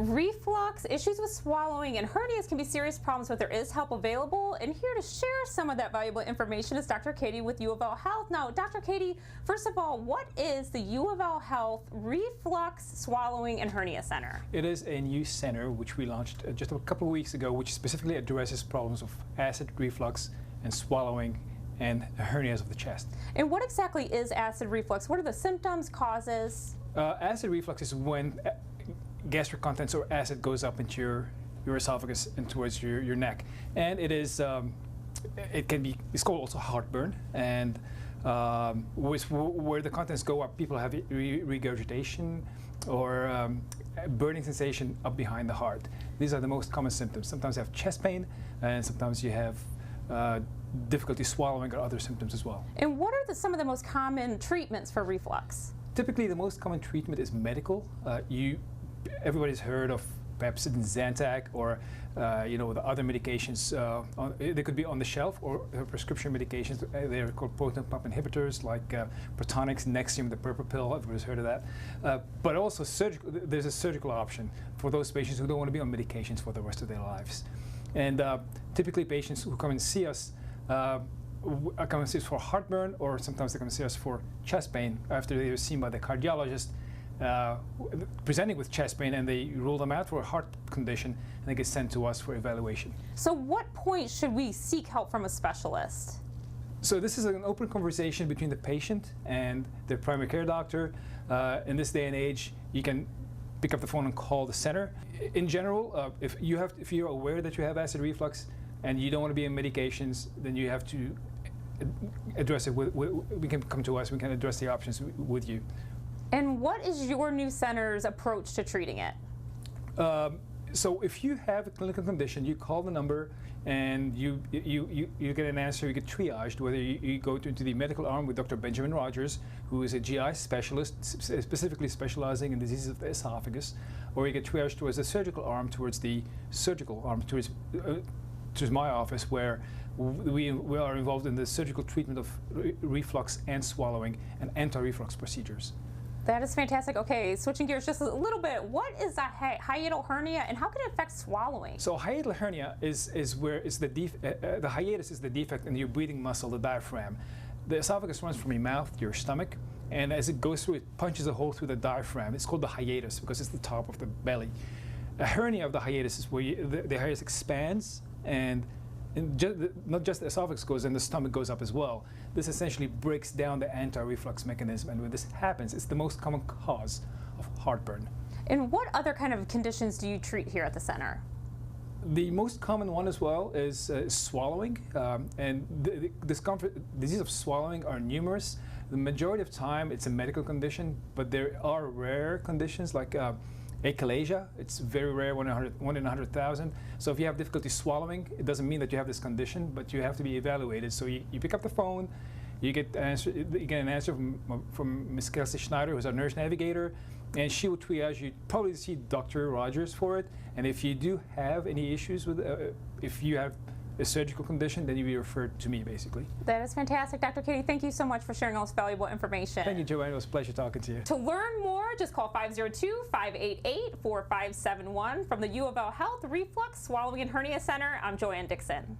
Reflux, issues with swallowing, and hernias can be serious problems, but there is help available. And here to share some of that valuable information is Dr. Kehdy with UofL Health. Now, Dr. Kehdy, first of all, what is the UofL Health Reflux, Swallowing, and Hernia Center? It is a new center which we launched just a couple of weeks ago, which specifically addresses problems of acid reflux and swallowing and hernias of the chest. And what exactly is acid reflux? What are the symptoms, causes? Acid reflux is when gastric contents or acid goes up into your esophagus and towards your neck, and it is it's called also heartburn, and where the contents go up, people have regurgitation or burning sensation up behind the heart. These are the most common symptoms. Sometimes you have chest pain, and sometimes you have difficulty swallowing or other symptoms as well. And what are some of the most common treatments for reflux? Typically, the most common treatment is medical. Everybody's heard of Pepsid and Zantac, or the other medications. They could be on the shelf, or prescription medications. They're called proton pump inhibitors, like Protonix, Nexium, the purple pill. Everybody's heard of that. But also, there's a surgical option for those patients who don't want to be on medications for the rest of their lives. And typically, patients who come and see us come and see us for heartburn, or sometimes they come and see us for chest pain after they were seen by the cardiologist presenting with chest pain, and they rule them out for a heart condition, and they get sent to us for evaluation. So what point should we seek help from a specialist? So this is an open conversation between the patient and their primary care doctor. In this day and age, you can pick up the phone and call the center. In general, if you're aware that you have acid reflux and you don't want to be on medications, then you have to address it. We can come to us. We can address the options with you. And what is your new center's approach to treating it? So if you have a clinical condition, you call the number and you get an answer. You get triaged, whether you go into the medical arm with Dr. Benjamin Rogers, who is a GI specialist specifically specializing in diseases of the esophagus, or you get triaged towards the surgical arm, towards my office, where we are involved in the surgical treatment of reflux and swallowing and anti-reflux procedures. That is fantastic. Okay, switching gears just a little bit, what is a hiatal hernia, and how can it affect swallowing? So hiatal hernia is the hiatus is the defect in your breathing muscle, the diaphragm. The esophagus runs from your mouth to your stomach, and as it goes through, it punches a hole through the diaphragm. It's called the hiatus because it's the top of the belly. A hernia of the hiatus is where the hiatus expands, and not just the esophagus goes in, the stomach goes up as well. This essentially breaks down the anti-reflux mechanism, and when this happens, it's the most common cause of heartburn. And what other kind of conditions do you treat here at the center? The most common one as well is swallowing, and the disease of swallowing are numerous. The majority of time it's a medical condition, but there are rare conditions like achalasia. It's very rare, 1 in 100,000. So if you have difficulty swallowing, it doesn't mean that you have this condition, but you have to be evaluated. So you pick up the phone, you get an answer from Ms. Kelsey Schneider, who's our nurse navigator, and she will triage you. Probably see Dr. Rogers for it. And if you do have any issues with, if you have a surgical condition, then you'll be referred to me, basically. That is fantastic. Dr. Kehdy, thank you so much for sharing all this valuable information. Thank you, Joanne. It was a pleasure talking to you. To learn more, just call 502-588-4571 from the UofL Health Reflux, Swallowing, and Hernia Center. I'm Joanne Dixon.